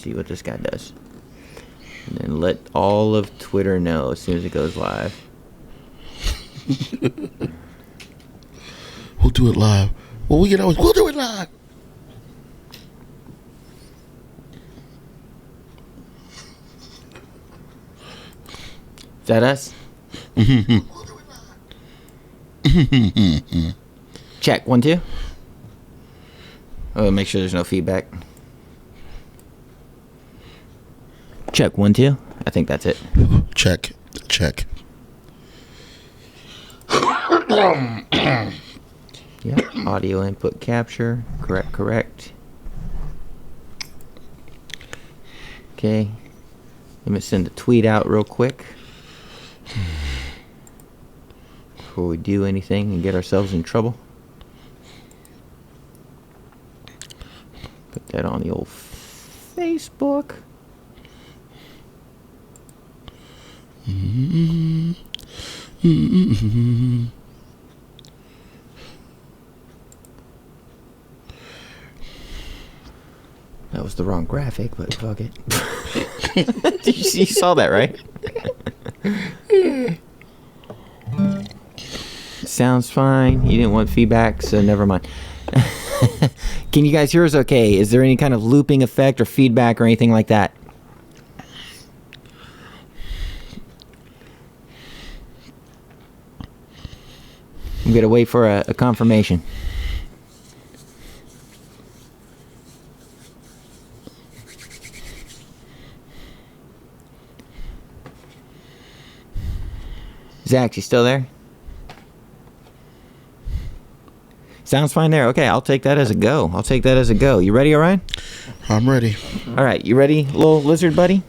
see what this guy does. And then let all of Twitter know as soon as it goes live. We'll do it live. Well, we'll do it live. Is that us? Check, 1, 2. Oh, make sure there's no feedback. Check, 1, 2. I think that's it. Check. Yep, audio input capture. Correct. Okay. Let me send a tweet out real quick before we do anything and get ourselves in trouble. Put that on the old Facebook. That was the wrong graphic, but fuck it. You saw that, right? Sounds fine. You didn't want feedback, so never mind. Can you guys hear us okay? Is there any kind of looping effect or feedback or anything like that? I'm going to wait for a confirmation. Zach, you still there? Sounds fine there. Okay, I'll take that as a go. You ready, Orion? I'm ready. All right, you ready, little lizard buddy?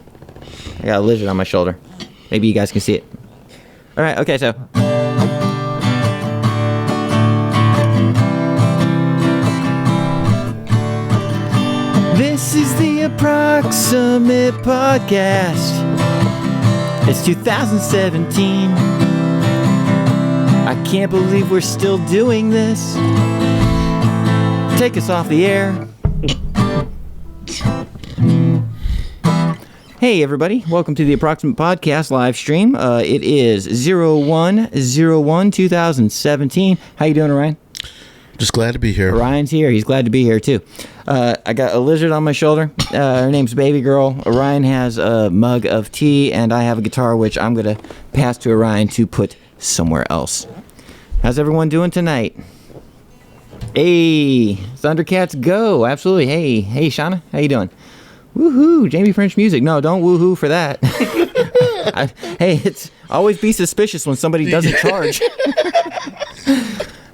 I got a lizard on my shoulder. Maybe you guys can see it. All right, okay, so... This is the Approximate Podcast. It's 2017. I can't believe we're still doing this. Take us off the air. Hey everybody, welcome to the Approximate Podcast live stream. It is 01/01/2017. How you doing, Orion? Just glad to be here. Orion's here. He's glad to be here too. I got a lizard on my shoulder. Her name's Baby Girl. Orion has a mug of tea, and I have a guitar, which I'm going to pass to Orion to put somewhere else. How's everyone doing tonight? Hey, Thundercats go. Absolutely. Hey, Shauna. How you doing? Woohoo, Jamie French music. No, don't woohoo for that. Hey, it's always be suspicious when somebody doesn't charge.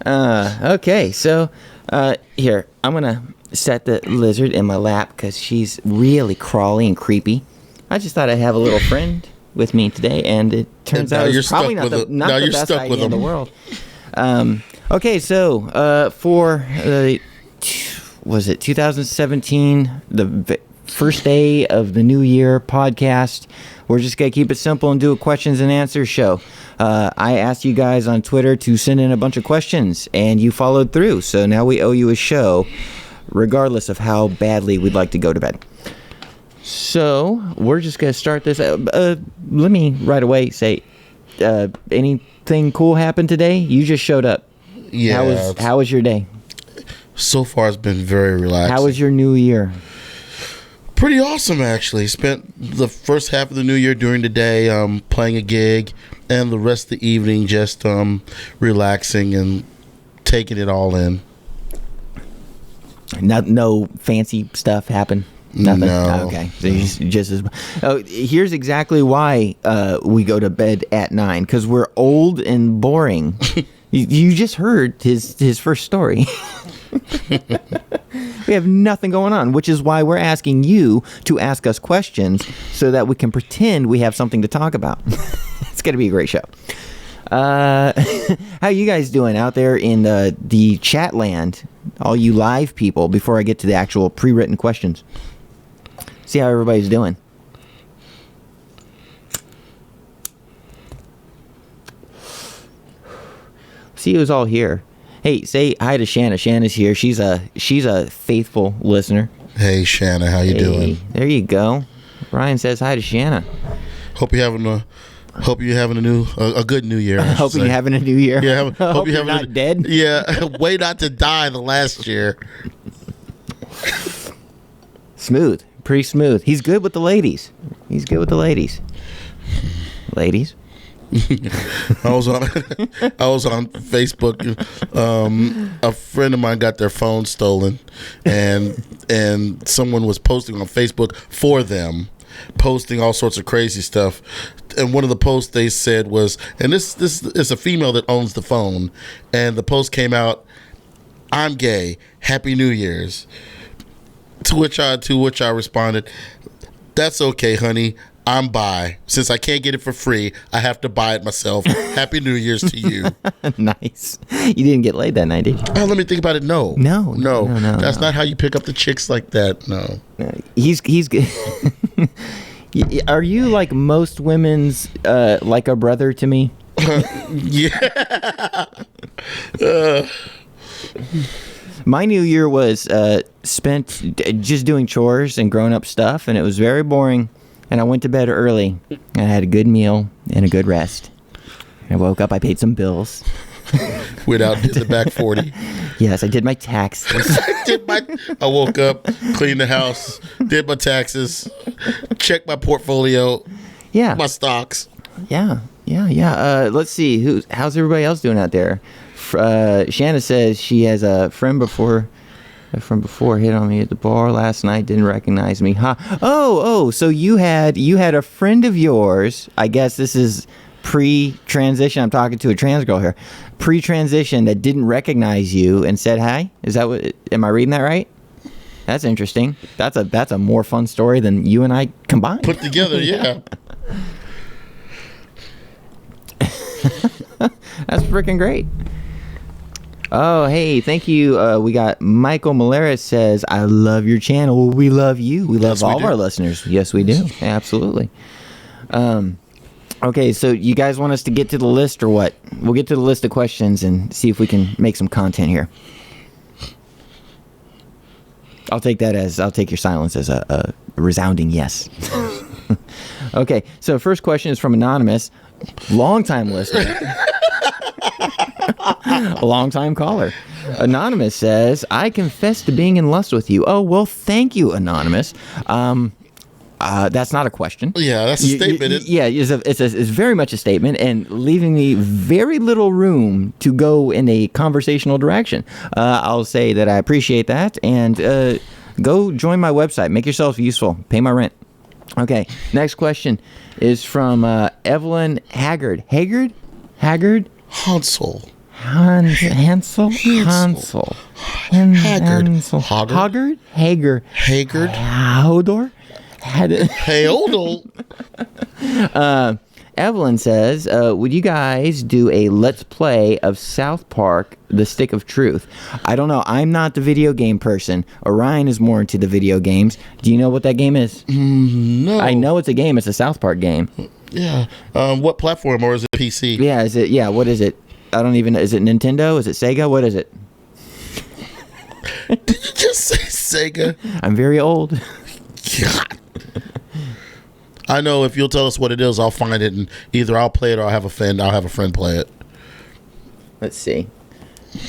Okay, so here, I'm going to set the lizard in my lap because she's really crawly and creepy. I just thought I'd have a little friend with me today, and it turns out it's probably not the best idea in the world. Okay, so for was it 2017, the first day of the new year podcast, we're just going to keep it simple and do a questions and answers show. I asked you guys on Twitter to send in a bunch of questions, and you followed through. So now we owe you a show, regardless of how badly we'd like to go to bed. So we're just going to start this. Let me right away say, anything cool happened today? You just showed up. Yeah. How was your day? So far, it's been very relaxing. How was your new year? Pretty awesome, actually. Spent the first half of the new year during the day playing a gig, and the rest of the evening just relaxing and taking it all in. No fancy stuff happened? Nothing? No. Oh, okay. So just as... here's exactly why we go to bed at 9, because we're old and boring. You just heard his first story. We have nothing going on, which is why we're asking you to ask us questions so that we can pretend we have something to talk about. It's going to be a great show. How you guys doing out there in the chat land, all you live people, before I get to the actual pre-written questions? See how everybody's doing. See who's all here. Hey, say hi to Shanna. Shanna's here. She's a faithful listener. Hey, Shanna, how you doing? There you go. Ryan says hi to Shanna. Hope you're having a good New Year. Hope you're having a new year. Yeah, hope you're not dead. Yeah, way not to die the last year. Smooth, pretty smooth. He's good with the ladies. Ladies. I was on Facebook. A friend of mine got their phone stolen, and someone was posting on Facebook for them, posting all sorts of crazy stuff. And one of the posts they said was, and this is a female that owns the phone, and the post came out, "I'm gay. Happy New Year's." To which I responded, "That's okay, honey. I'm bi. Since I can't get it for free, I have to buy it myself. Happy New Year's to you." Nice. You didn't get laid that night, did you? Oh, let me think about it. No. That's not how you pick up the chicks like that. No. He's good. Are you like most women's like a brother to me? Yeah. My New Year was spent just doing chores and grown up stuff, and it was very boring. And I went to bed early. I had a good meal and a good rest. I woke up. I paid some bills. Went out and did the back 40. Yes, I did my taxes. I woke up, cleaned the house, did my taxes, checked my portfolio. Yeah. My stocks. Yeah. Let's see. How's everybody else doing out there? Shanna says she has a friend before hit on me at the bar last night, didn't recognize me. Huh? Oh, so you had a friend of yours, I guess this is pre-transition, I'm talking to a trans girl here, pre-transition that didn't recognize you and said hi? Is that what, am I reading that right? That's interesting. That's a more fun story than you and I combined. Put together, yeah. That's freaking great. Oh, hey, thank you. We got Michael Malaris says, "I love your channel." Well, we love you. We love all of our listeners. Yes, we do. Absolutely. Okay, so you guys want us to get to the list or what? We'll get to the list of questions and see if we can make some content here. I'll take your silence as a resounding yes. Okay, so first question is from Anonymous, longtime listener. A long-time caller. Anonymous says, "I confess to being in lust with you." Oh, well, thank you, Anonymous. That's not a question. Yeah, that's a statement. It's very much a statement and leaving me very little room to go in a conversational direction. I'll say that I appreciate that, and go join my website. Make yourself useful. Pay my rent. Okay, next question is from Evelyn Haggard. Haggard? Hansel. Hansel? Hansel. Haggard. Haggard? Haggard. Hodor? Hodor. Evelyn says, would you guys do a Let's Play of South Park, The Stick of Truth? I don't know. I'm not the video game person. Orion is more into the video games. Do you know what that game is? No. I know it's a game. It's a South Park game. Yeah. What platform, or is it PC? Yeah, what is it? I don't even know. Is it Nintendo? Is it Sega? What is it? Did you just say Sega? I'm very old. God. I know if you'll tell us what it is, I'll find it, and either I'll play it or I'll have a friend play it. Let's see.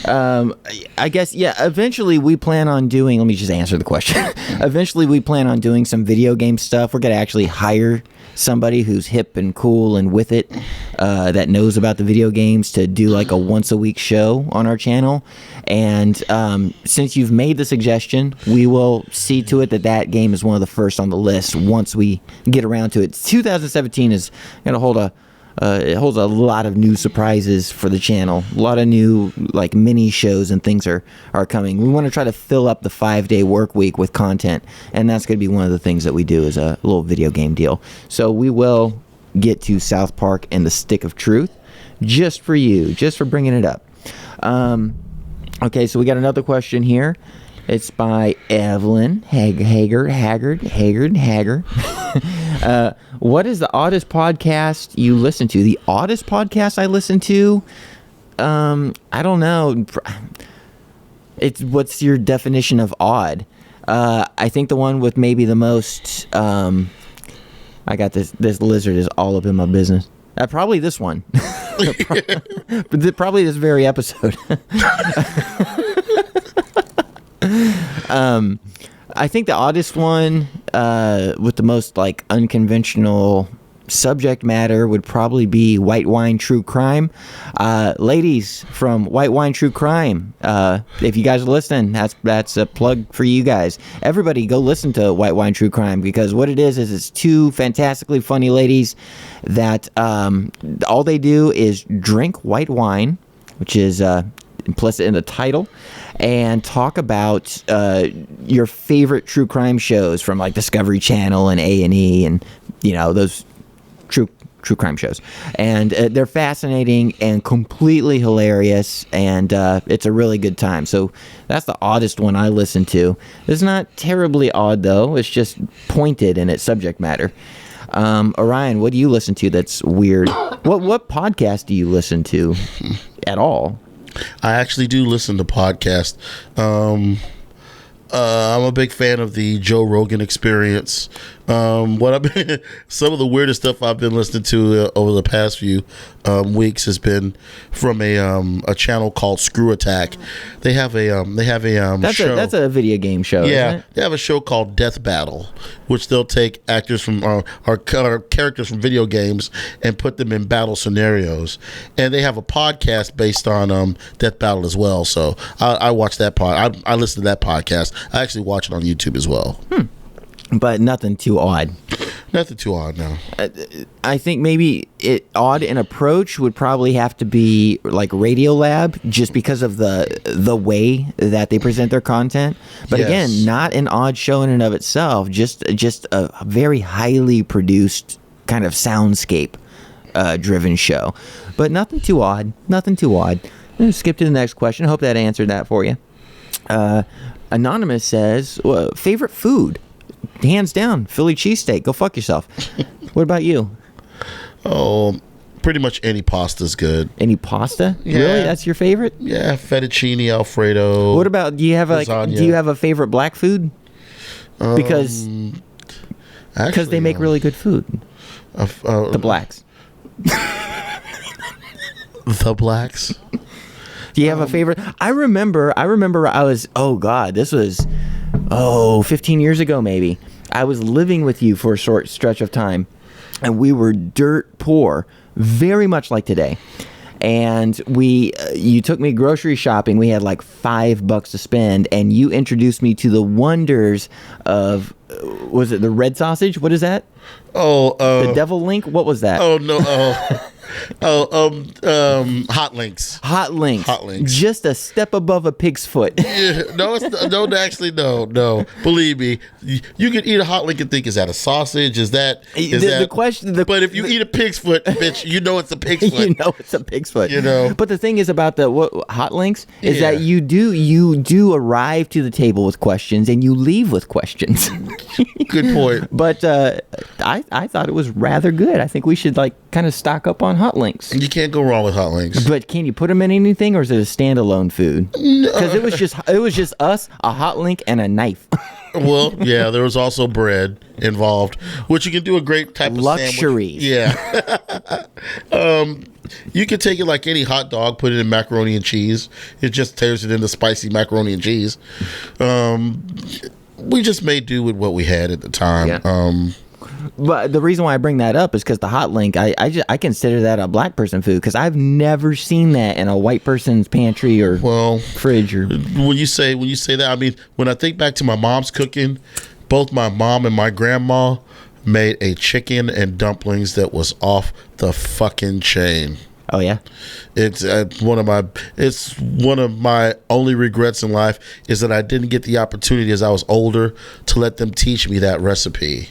I guess, yeah, eventually we plan on doing, let me just answer the question. Eventually we plan on doing some video game stuff. We're going to actually hire somebody who's hip and cool and with it, that knows about the video games, to do like a once a week show on our channel. And since you've made the suggestion, we will see to it that game is one of the first on the list once we get around to it. 2017 is going to hold it holds a lot of new surprises for the channel. A lot of new like mini shows and things are coming. We want to try to fill up the 5-day work week with content, and that's going to be one of the things that we do as a little video game deal. So we will get to South Park and the Stick of Truth just for you, just for bringing it up. Okay, so we got another question here. It's by Evelyn Haggard. What is the oddest podcast you listen to? The oddest podcast I listen to? I don't know. What's your definition of odd? I think the one with maybe the most. I got this. This lizard is all up in my business. Probably this one. Probably this very episode. I think the oddest one with the most like unconventional subject matter would probably be White Wine True Crime. Ladies from White Wine True Crime, if you guys are listening, that's a plug for you guys. Everybody go listen to White Wine True Crime, because what it is it's two fantastically funny ladies that all they do is drink white wine, which is implicit in the title, and talk about your favorite true crime shows from like Discovery Channel and A&E and those true crime shows, and they're fascinating and completely hilarious, and it's a really good time. So that's the oddest one I listen to. It's not terribly odd though, it's just pointed in its subject matter. Orion, what do you listen to that's weird? What podcast do you listen to at all? I actually do listen to podcasts. I'm a big fan of the Joe Rogan Experience. Some of the weirdest stuff I've been listening to over the past few weeks has been from a channel called Screw Attack. They have a show. That's a video game show. Yeah, isn't it? they have a show called Death Battle, which they'll take actors from or characters from video games and put them in battle scenarios. And they have a podcast based on Death Battle as well. So I watch that I listen to that podcast. I actually watch it on YouTube as well. But nothing too odd. Nothing too odd, no. I think maybe odd in approach would probably have to be like Radiolab, just because of the way that they present their content. But Yes. again, not an odd show in and of itself. Just a very highly produced kind of soundscape driven show. But nothing too odd. Nothing too odd. I'm gonna skip to the next question. Hope that answered that for you. Anonymous says, favorite food? Hands down, Philly cheesesteak. Go fuck yourself. What about you? Oh, pretty much any pasta's good. Any pasta? Yeah. Really? That's your favorite? Yeah, fettuccine Alfredo. What about, do you have a favorite black food? Because they make really good food. The blacks. The blacks. Do you have a favorite? I remember I was, this was 15 years ago maybe. I was living with you for a short stretch of time, and we were dirt poor, very much like today. And you took me grocery shopping. We had like $5 to spend, and you introduced me to the wonders of, was it the red sausage? What is that? The devil link? What was that? Oh no! Hot links. Hot links. Hot links. Just a step above a pig's foot. Yeah, no, actually, no. Believe me, you can eat a hot link and think, is that a sausage? The question? But if you eat a pig's foot, bitch, you know it's a pig's foot. You know it's a pig's foot. But the thing is about the hot links is that you do arrive to the table with questions and you leave with questions. Good point. But I thought it was rather good. I think we should kind of stock up on hot links. You can't go wrong with hot links. But can you put them in anything, or is it a standalone food? Because it was just us, a hot link, and a knife. Well, yeah, there was also bread involved, which you can do a great type of luxuries. Sandwich. Yeah. You can take it like any hot dog, put it in macaroni and cheese. It just tears it into spicy macaroni and cheese. We just made do with what we had at the time. Yeah. But the reason why I bring that up is because the hot link, I consider that a black person food, because I've never seen that in a white person's pantry or fridge. Or when you say that, I mean, when I think back to my mom's cooking, both my mom and my grandma made a chicken and dumplings that was off the fucking chain. Oh yeah, it's one of my only regrets in life is that I didn't get the opportunity as I was older to let them teach me that recipe.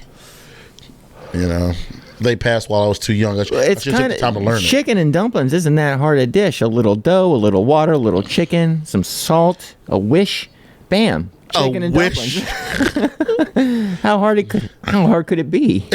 They passed while I was too young. I should take the time to learn it. Chicken and dumplings isn't that hard a dish. A little dough, a little water, a little chicken, some salt, a wish, bam. chicken and wish. dumplings. How hard could it be?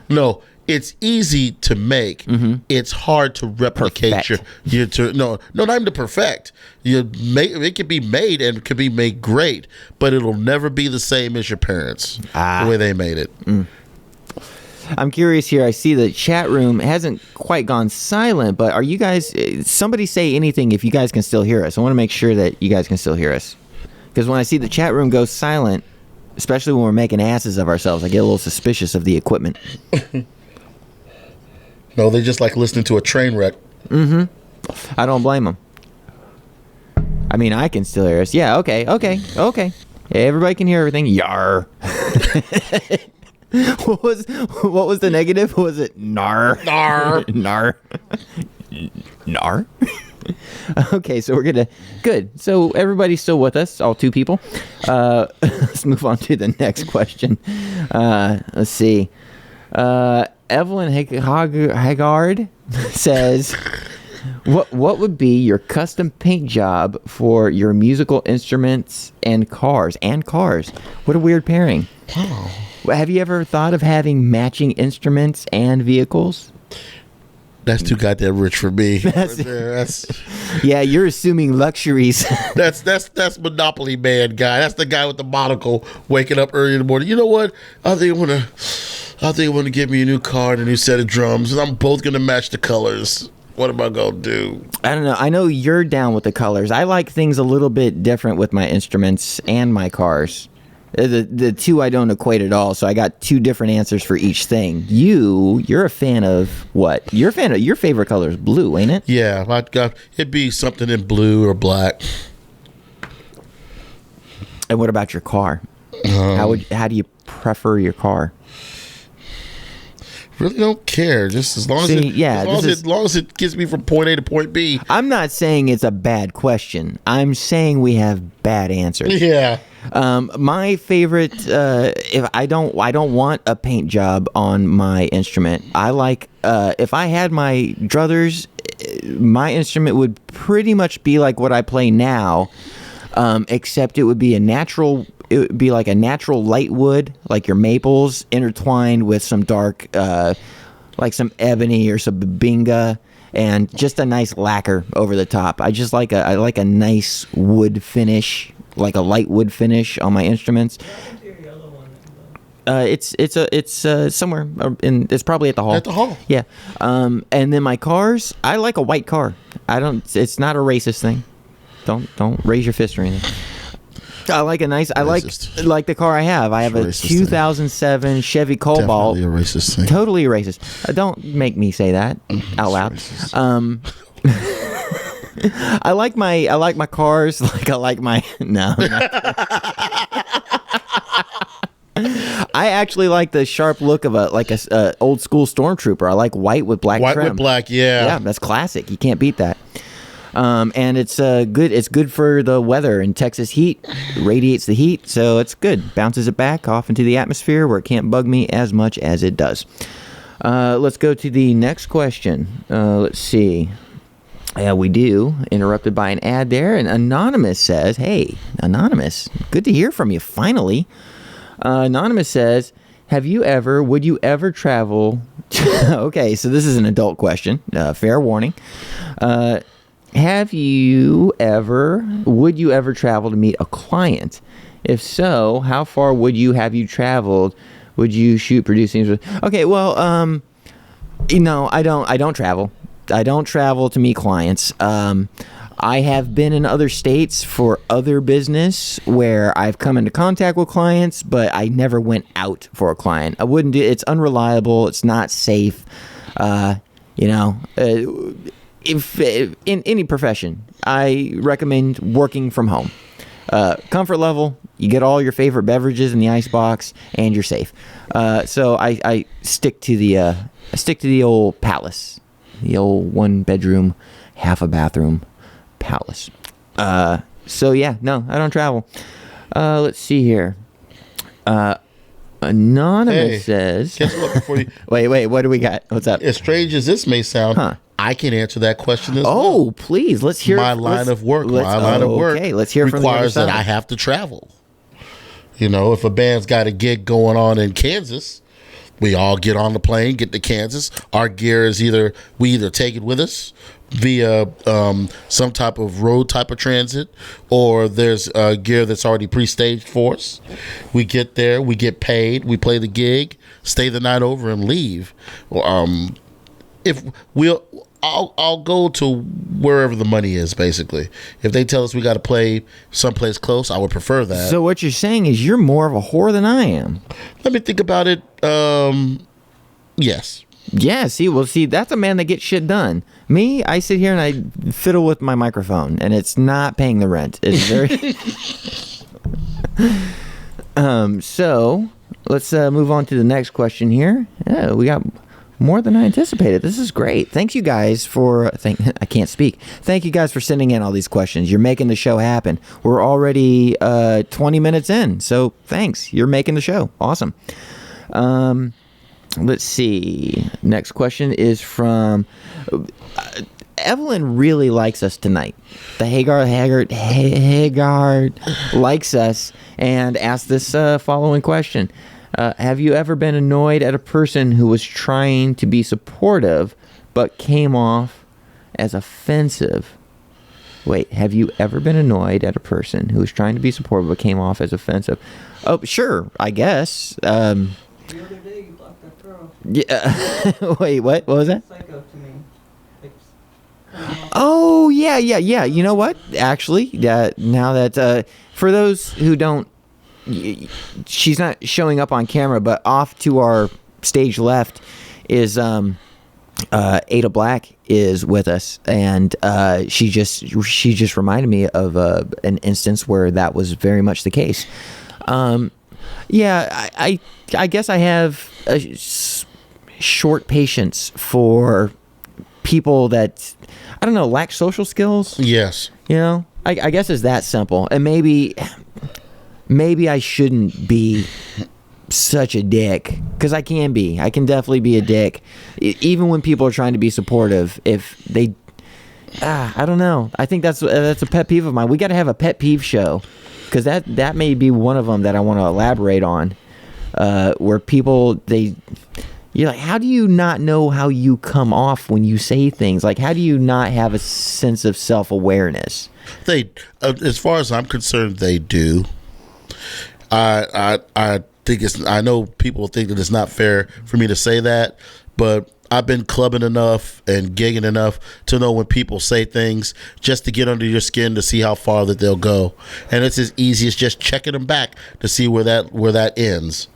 No, it's easy to make. It's hard to replicate Perfect. no, not even to perfect. It can be made and it can be made great, but it'll never be the same as your parents the way they made it. I'm curious here. I see the chat room hasn't quite gone silent, but are you guys? Somebody say anything if you guys can still hear us. I want to make sure that you guys can still hear us, because when I see the chat room go silent, especially when we're making asses of ourselves, I get a little suspicious of the equipment. No, they just like listening to a train wreck. I don't blame them. I mean, I can still hear us. Yeah. Okay. Yeah, everybody can hear everything. Yar. What was the negative? Was it nar? Nar. Nar. Nar. Okay, so good. So everybody's still with us, all two people. Let's move on to the next question. Let's see. Evelyn Haggard says, "What would be your custom paint job for your musical instruments and cars?" What a weird pairing. Oh. Have you ever thought of having matching instruments and vehicles? That's too goddamn rich for me. Yeah, you're assuming luxuries. That's Monopoly Man guy. That's the guy with the monocle waking up early in the morning. You know what? I think I want to get me a new car and a new set of drums, and I'm both gonna match the colors. What am I gonna do? I don't know. I know you're down with the colors. I like things a little bit different with my instruments and my cars. The two I don't equate at all, so I got two different answers for each thing. You're a fan of what? Your favorite color is blue, ain't it? Yeah, it'd be something in blue or black. And what about your car? How do you prefer your car? Really don't care. Just as long as it gets me from point A to point B. I'm not saying it's a bad question. I'm saying we have bad answers. Yeah. My favorite, if I don't want a paint job on my instrument. I like, if I had my druthers, my instrument would pretty much be like what I play now, except it would be like a natural light wood, like your maples, intertwined with some dark, like some ebony or some babinga, and just a nice lacquer over the top. I like a nice wood finish, like a light wood finish on my instruments. It's somewhere it's probably at the hall. At the hall. Yeah. And then my cars, I like a white car. It's not a racist thing. Don't raise your fist or anything. I like like the car I have. I have a 2007 Chevy Cobalt. Definitely a racist thing. Totally racist. Don't make me say that out loud. I like my cars like I like my no. I actually like the sharp look of a old school stormtrooper. I like white with black trim. White with black, yeah. Yeah, that's classic. You can't beat that. And it's good. It's good for the weather in Texas heat. Radiates the heat, so it's good. Bounces it back off into the atmosphere where it can't bug me as much as it does. Let's go to the next question. Let's see. Yeah, we do. Interrupted by an ad there. And Anonymous says, "Hey, Anonymous, good to hear from you finally." Anonymous says, would you ever travel? Okay, so this is an adult question. Fair warning. Would you ever travel to meet a client? If so, how far would you traveled? Would you shoot, producing? Okay, well, I don't travel. I don't travel to meet clients. I have been in other states for other business where I've come into contact with clients, but I never went out for a client. I wouldn't do. It's unreliable. It's not safe. If in any profession, I recommend working from home. Comfort level, you get all your favorite beverages in the icebox, and you're safe. So I stick to the old palace, the old 1-bedroom, half a bathroom palace. So yeah, no, I don't travel. Let's see here. Anonymous says. Guess what? Before you wait, what do we got? What's up? As strange as this may sound, I can answer that question as well. Oh, please, let's hear my line of work. My line of work okay, let's hear from the other requires side. that I have to travel. You know, if a band's got a gig going on in Kansas, we all get on the plane, get to Kansas. Our gear is we either take it with us via some type of road type of transit, or there's gear that's already pre-staged for us. We get there, we get paid, we play the gig, stay the night over, and leave. I'll go to wherever the money is, basically. If they tell us we got to play someplace close, I would prefer that. So what you're saying is you're more of a whore than I am. Let me think about it. Yes. Yeah, see, that's a man that gets shit done. Me, I sit here and I fiddle with my microphone, and it's not paying the rent. It's very... So, let's move on to the next question here. Yeah, we got more than I anticipated. This is great. Thanks you guys for... I can't speak. Thank you guys for sending in all these questions. You're making the show happen. We're already 20 minutes in, so thanks. You're making the show. Awesome. Let's see. Next question is from... Evelyn really likes us tonight. The Haggard likes us and asked this following question. Have you ever been annoyed at a person who was trying to be supportive but came off as offensive? Wait, have you ever been annoyed at a person who was trying to be supportive but came off as offensive? Oh, sure, I guess. The other day you blocked that girl. Yeah. Wait, what? What was that? Psycho to me. Oh, yeah. You know what? Actually, now that for those who don't, she's not showing up on camera, but off to our stage left is Ada Black is with us, and she just reminded me of an instance where that was very much the case. Yeah, I guess I have a short patience for people that, I don't know, lack social skills. Yes. You know, I guess it's that simple. And maybe I shouldn't be such a dick, because I can definitely be a dick, even when people are trying to be supportive. If they, I don't know. I think that's a pet peeve of mine. We got to have a pet peeve show, because that may be one of them that I want to elaborate on, where people, you're like, how do you not know how you come off when you say things? Like, how do you not have a sense of self-awareness? They, as far as I'm concerned, they do. I think I know people think that it's not fair for me to say that, but I've been clubbing enough and gigging enough to know when people say things just to get under your skin to see how far that they'll go, and it's as easy as just checking them back to see where that ends.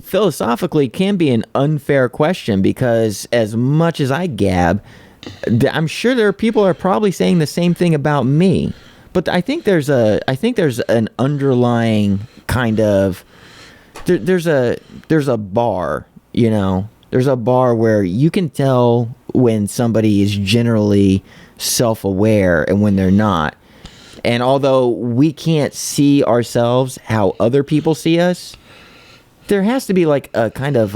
Philosophically, it can be an unfair question, because as much as I gab, I'm sure there are people who are probably saying the same thing about me. But I think there's an underlying kind of there's a bar, you know. There's a bar where you can tell when somebody is generally self-aware and when they're not. And although we can't see ourselves how other people see us, there has to be like a kind of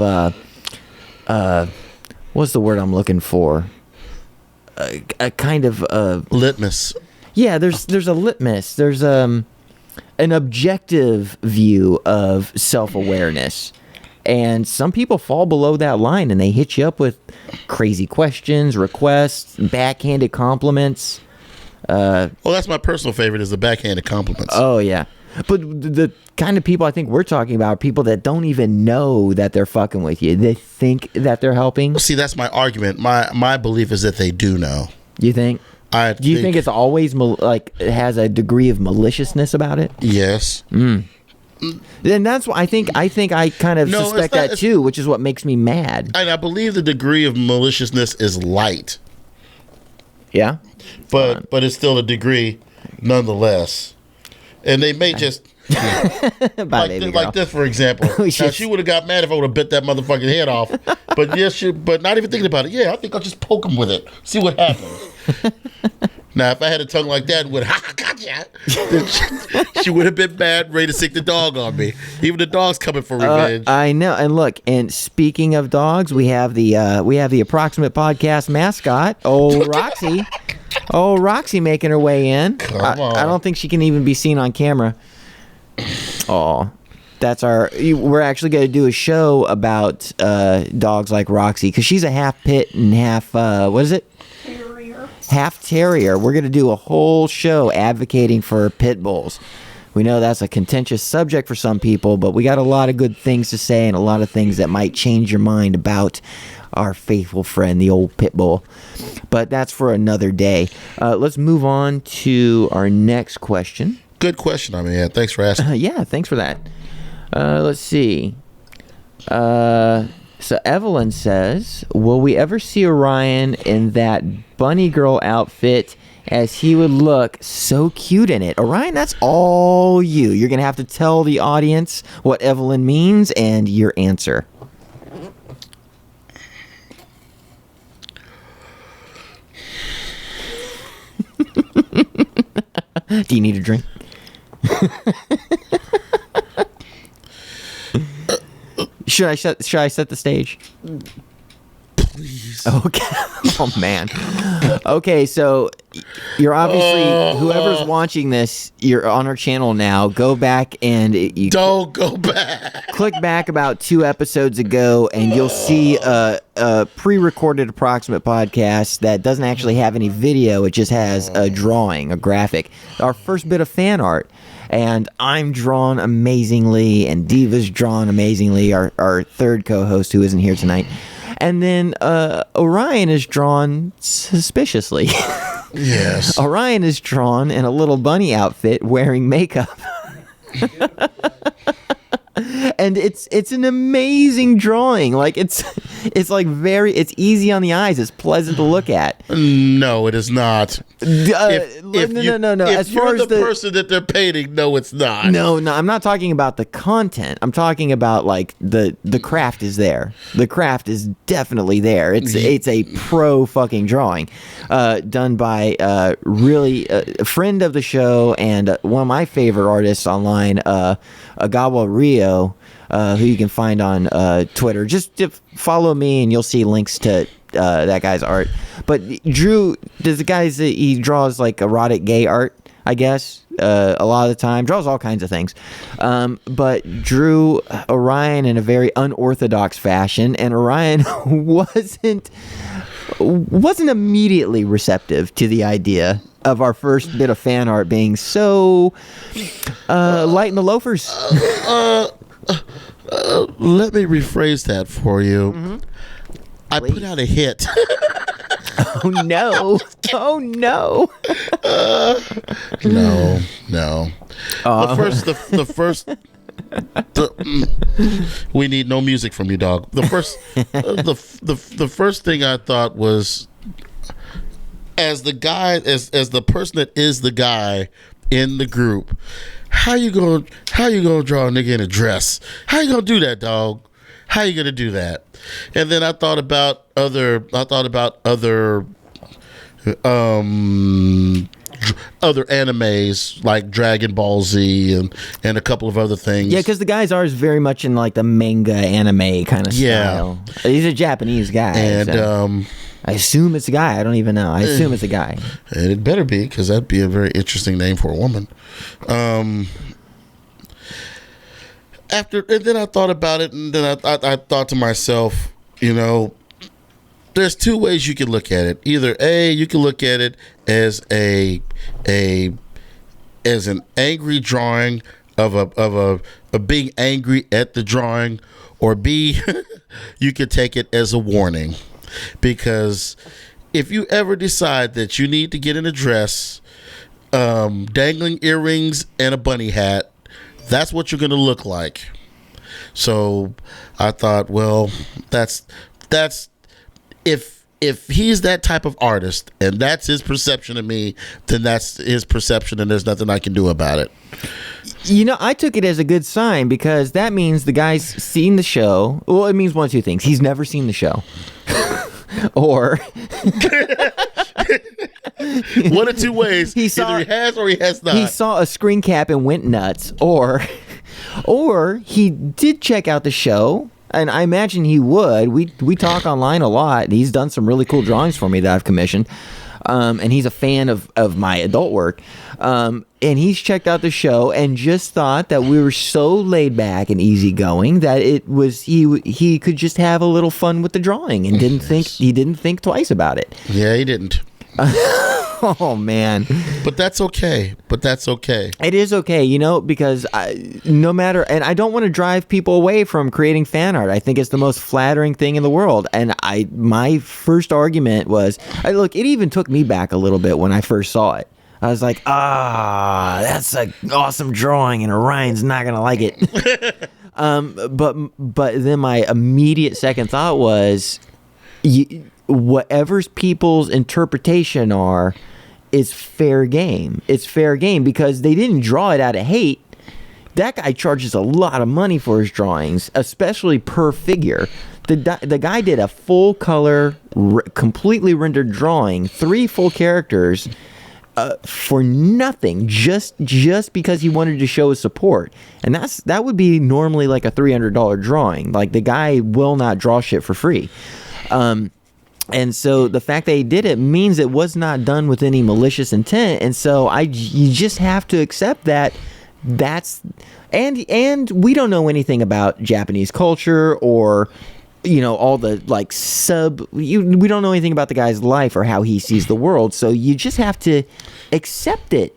what's the word I'm looking for? A kind of litmus. Yeah, there's a litmus. There's an objective view of self-awareness. And some people fall below that line and they hit you up with crazy questions, requests, backhanded compliments. Well, that's my personal favorite, is the backhanded compliments. Oh, yeah. But the kind of people I think we're talking about are people that don't even know that they're fucking with you. They think that they're helping. See, that's my argument. My belief is that they do know. You think? Do you think it's always it has a degree of maliciousness about it? Yes. Then that's what I think. I kind of suspect that too, which is what makes me mad. And I believe the degree of maliciousness is light. Yeah. But it's still a degree nonetheless. And they may just like this, for example. Now, she would have got mad if I would have bit that motherfucking head off. But but not even thinking about it. Yeah, I think I'll just poke him with it. See what happens. Now, if I had a tongue like that, gotcha, she would have been mad, ready to sick the dog on me. Even the dog's coming for revenge. I know. And look, and speaking of dogs, we have the Approximate Podcast mascot, old Roxy. Oh, Roxy making her way in. Come on. I don't think she can even be seen on camera. Oh, That's our. We're actually going to do a show about dogs like Roxy because she's a half pit and half. What is it? Terrier. Half terrier. We're going to do a whole show advocating for pit bulls. We know that's a contentious subject for some people, but we got a lot of good things to say and a lot of things that might change your mind about our faithful friend, the old pit bull. But that's for another day. Let's move on to our next question. Good question, thanks for asking. Yeah, thanks for that. Let's see. So Evelyn says, will we ever see Orion in that bunny girl outfit, as he would look so cute in it? Orion, that's all you. You're going to have to tell the audience what Evelyn means and your answer. Do you need a drink? Should I set the stage? Please. Okay. Oh man. Okay, so you're obviously whoever's watching this, you're on our channel now. Go back and you Don't go back. click back about 2 episodes ago, and you'll see a pre-recorded Approximate podcast that doesn't actually have any video. It just has a drawing, a graphic. Our first bit of fan art. And I'm drawn amazingly, and Diva's drawn amazingly, our third co-host who isn't here tonight. And then Orion is drawn suspiciously. Yes. Orion is drawn in a little bunny outfit wearing makeup. And it's an amazing drawing. Like it's like it's easy on the eyes. It's pleasant to look at. No, it is not. No. If As you're far as the person that they're painting, no, it's not. No, I'm not talking about the content. I'm talking about like the craft is there. The craft is definitely there. It's a pro fucking drawing, done by really a friend of the show and one of my favorite artists online, Agawa Rio, who you can find on Twitter. Just follow me and you'll see links to that guy's art. But Drew, he draws like erotic gay art, I guess, a lot of the time. Draws all kinds of things. But drew Orion in a very unorthodox fashion, and Orion wasn't immediately receptive to the idea of our first bit of fan art being so light in the loafers. Let me rephrase that for you. Mm-hmm. I put out a hit. Oh no! Oh no! No. We need no music from you, dog. The first thing I thought was, as the person that is the guy in the group, how you gonna draw a nigga in a dress? How you gonna do that, dog? How you gonna do that? And then I thought about other animes like Dragon Ball Z and a couple of other things. Yeah, because the guys are very much in like the manga anime kind of style. He's a Japanese guy, and so I assume it's a guy. I don't even know. I assume it's a guy. And it better be, because that'd be a very interesting name for a woman. And then I thought about it, and then I thought to myself, there's 2 ways you can look at it. Either A, you can look at it as an angry drawing of a being angry at the drawing, or B, you could take it as a warning, because if you ever decide that you need to get in a dress, dangling earrings and a bunny hat, that's what you're going to look like. So I thought, well, that's if he's that type of artist and that's his perception of me, then that's his perception and there's nothing I can do about it. I took it as a good sign, because that means the guy's seen the show. Well, it means one of 2 things. He's never seen the show. Or one of 2 ways. Either he has or he has not. He saw a screen cap and went nuts, or he did check out the show, and I imagine he would. We talk online a lot. He's done some really cool drawings for me that I've commissioned. and he's a fan of my adult work. And he's checked out the show and just thought that we were so laid back and easygoing that it was he could just have a little fun with the drawing and didn't think twice about it. Yeah, he didn't. Oh man, but that's okay. It is okay, because no matter, and I don't want to drive people away from creating fan art. I think it's the most flattering thing in the world. And my first argument was, look, it even took me back a little bit when I first saw it. I was like, that's an awesome drawing, and Orion's not gonna like it. But then my immediate second thought was, whatever people's interpretation is fair game. It's fair game because they didn't draw it out of hate. That guy charges a lot of money for his drawings, especially per figure. The guy did a full color, completely rendered drawing, 3 full characters, for nothing, just because he wanted to show his support. And that would be normally like a $300 drawing. Like, the guy will not draw shit for free. And so the fact that he did it means it was not done with any malicious intent. And so you just have to accept that and we don't know anything about Japanese culture or, all the we don't know anything about the guy's life or how he sees the world. So you just have to accept it,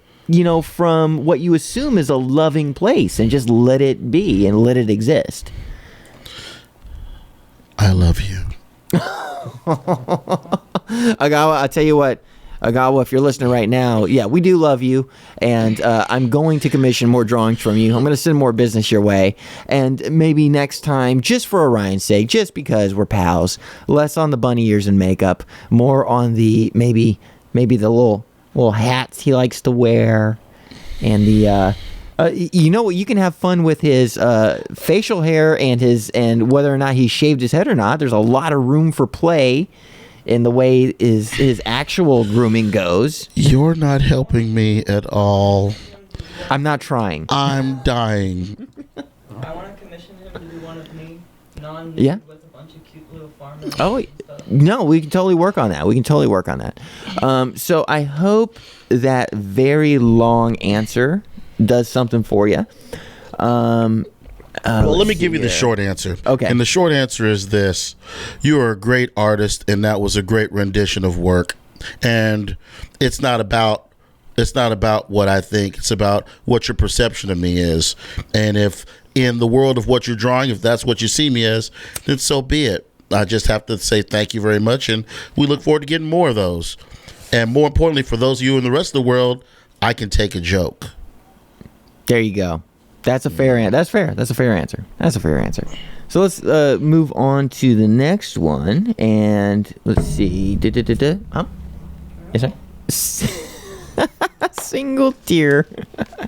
from what you assume is a loving place and just let it be and let it exist. I love you. Agawa, I'll tell you what, Agawa, if you're listening right now, yeah, we do love you, and I'm going to commission more drawings from you. I'm going to send more business your way, and maybe next time, just for Orion's sake, just because we're pals, less on the bunny ears and makeup, more on the maybe the little hats he likes to wear, and the you can have fun with his facial hair and whether or not he shaved his head or not. There's a lot of room for play in the way his actual grooming goes. You're not helping me at all. I'm not trying. I'm dying. I want to commission him to do one of me, Yeah. with a bunch of cute little farmers. Oh, no, we can totally work on that. So I hope that very long answer does something for you. Well, let me give you the short answer. Okay. And the short answer is this. You are a great artist, and that was a great rendition of work. And it's not about what I think. It's about what your perception of me is. And if in the world of what you're drawing, if that's what you see me as, then so be it. I just have to say thank you very much, and we look forward to getting more of those. And more importantly, for those of you in the rest of the world, I can take a joke. There you go. That's a fair answer. That's fair. That's a fair answer. So let's move on to the next one, and let's see. Yes, sir. Single tier.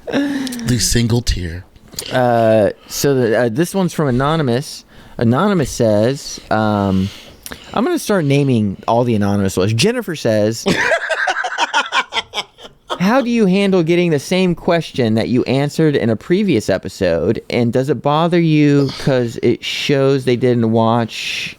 The single tier. So this one's from Anonymous. Anonymous says, I'm going to start naming all the anonymous ones. Jennifer says, how do you handle getting the same question that you answered in a previous episode? And does it bother you because it shows they didn't watch?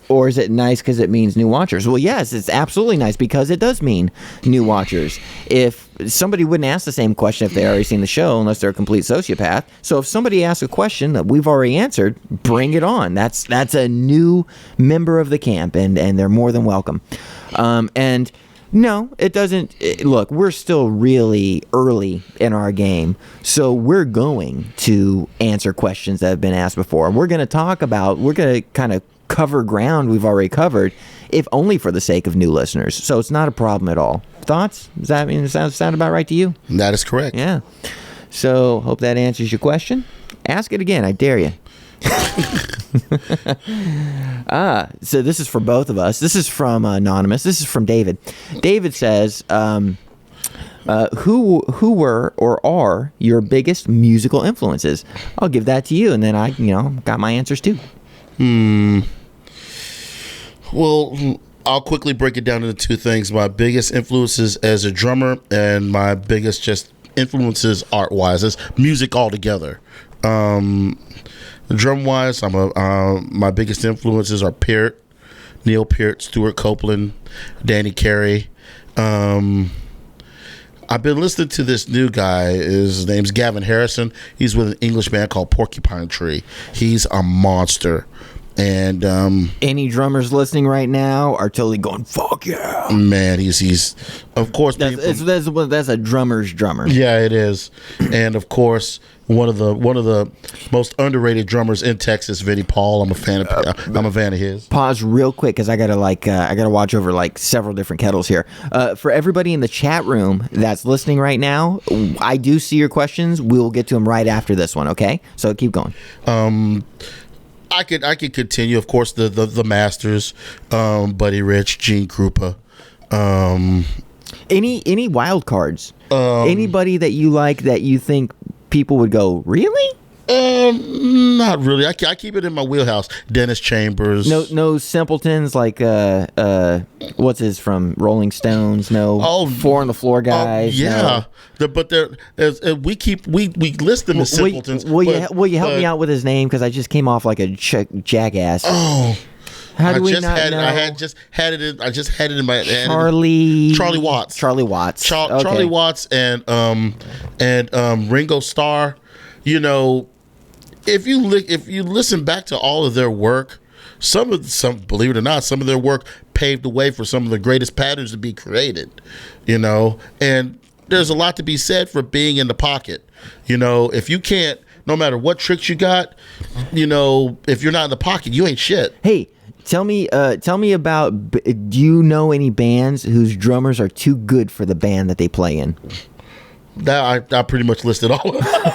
Or is it nice because it means new watchers? Well, yes, it's absolutely nice because it does mean new watchers. If somebody wouldn't ask the same question if they already seen the show, unless they're a complete sociopath. So if somebody asks a question that we've already answered, bring it on. That's a new member of the camp, and they're more than welcome. And no, it doesn't. Look, we're still really early in our game, so we're going to answer questions that have been asked before. We're going to kind of cover ground we've already covered, if only for the sake of new listeners. So it's not a problem at all. Thoughts? Does that sound about right to you? That is correct. Yeah. So hope that answers your question. Ask it again. I dare you. So this is for both of us. This is from Anonymous. This is from David. David says, who were or are your biggest musical influences? I'll give that to you, and then I got my answers too. Well, I'll quickly break it down into two things. My biggest influences as a drummer and my biggest just influences art-wise. It's music altogether. Drum-wise, my biggest influences are Peart, Neil Peart, Stuart Copeland, Danny Carey, I've been listening to this new guy. His name's Gavin Harrison. He's with an English band called Porcupine Tree. He's a monster. And any drummers listening right now are totally going, fuck yeah. man, he's of course That's a drummer's drummer. yeah, it is. And of course, one of the most underrated drummers in Texas, Vinnie Paul. I'm a fan of his. Pause real quick because I gotta watch over like several different kettles here. For everybody in the chat room that's listening right now, I do see your questions. We will get to them right after this one. Okay, so keep going. I could continue. Of course, the masters, Buddy Rich, Gene Krupa. Any wild cards? Anybody that you like that you think people would go, really? Not really. I keep it in my wheelhouse. Dennis Chambers. No simpletons like what's his from Rolling Stones? No, Four on the Floor guys. Yeah, but we list them as simpletons. Will you help me out with his name because I just came off like a jackass. Oh. How do we not know? I just had it in my head. Charlie Watts. Charlie Watts. Okay. Charlie Watts and Ringo Starr. You know, if you listen back to all of their work, some believe it or not, some of their work paved the way for some of the greatest patterns to be created. You know, and there's a lot to be said for being in the pocket. You know, if you can't, no matter what tricks you got, you know, if you're not in the pocket, you ain't shit. Hey. Tell me about. Do you know any bands whose drummers are too good for the band that they play in? That I pretty much listed all of them.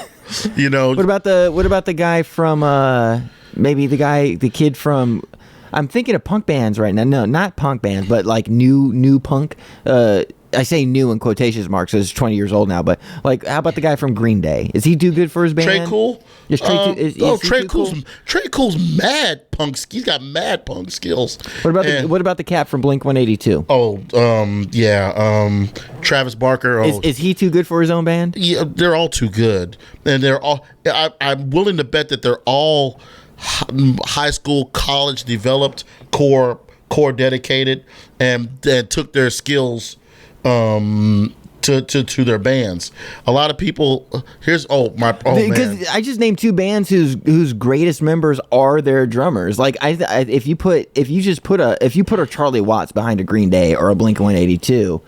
You know. What about the guy from maybe the kid from? I'm thinking of punk bands right now. No, not punk bands, but like new punk. I say new in quotation marks. So it's 20 years old now. But like, how about the guy from Green Day? Is he too good for his band? Trey Cool. Is Trey Cool's mad punk. He's got mad punk skills. What about the cat from Blink 182? Travis Barker. Is he too good for his own band? Yeah, they're all too good, and they're all. I'm willing to bet that they're all high school, college developed, core dedicated, and took their skills to their bands. A lot of people because I just named two bands whose greatest members are their drummers. Like if you put a Charlie Watts behind a Green Day or a Blink 182,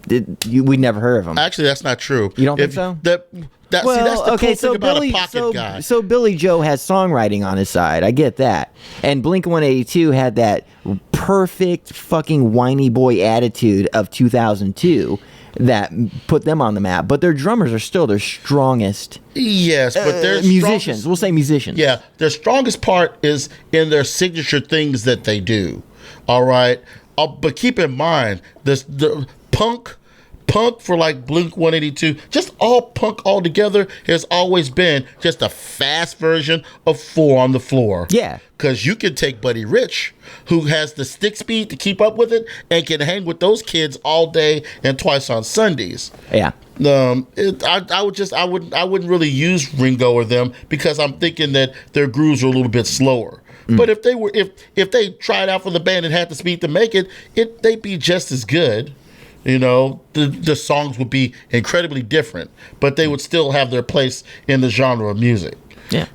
we'd never heard of them. Actually, that's not true. You don't think so? That's the cool thing about a pocket guy. So Billy Joe has songwriting on his side. I get that. And Blink 182 had that perfect fucking whiny boy attitude of 2002 that put them on the map. But their drummers are still their strongest. Yes, but they're musicians. We'll say musicians. Yeah, their strongest part is in their signature things that they do. All right, but keep in mind the punk for like Blink 182, just all punk all together has always been just a fast version of Four on the Floor. Yeah. Because you can take Buddy Rich, who has the stick speed to keep up with it, and can hang with those kids all day and twice on Sundays. Yeah. I wouldn't really use Ringo or them because I'm thinking that their grooves are a little bit slower. But if they tried out for the band and had the speed to make it, they'd be just as good. You know, the songs would be incredibly different, but they would still have their place in the genre of music. Yeah.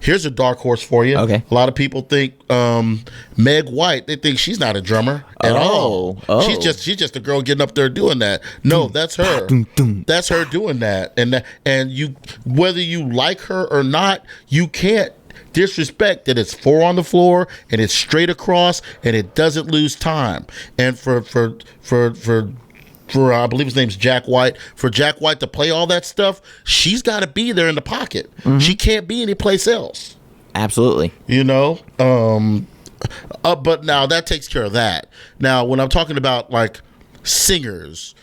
Here's a dark horse for you. Okay. A lot of people think Meg White. They think she's not a drummer at all. Oh. She's just a girl getting up there doing that. No, that's her. That's her doing that. And you, whether you like her or not, you can't disrespect that it's Four on the Floor and it's straight across and it doesn't lose time. And for I believe his name's Jack White. For Jack White to play all that stuff, she's got to be there in the pocket. Mm-hmm. She can't be anyplace else. Absolutely. You know? But now that takes care of that. Now, when I'm talking about like singers,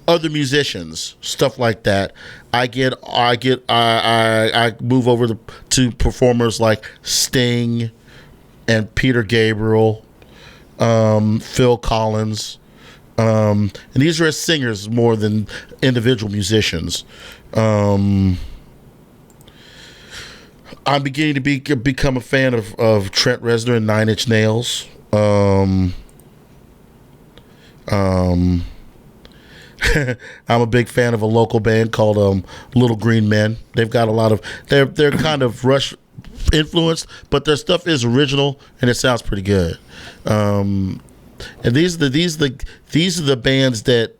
other musicians, stuff like that, I move over to performers like Sting and Peter Gabriel, Phil Collins. And these are as singers more than individual musicians. I'm beginning to become a fan of Trent Reznor and Nine Inch Nails. I'm a big fan of a local band called Little Green Men. They've got a lot of they're kind of Rush influenced, but their stuff is original and it sounds pretty good. And these are the bands that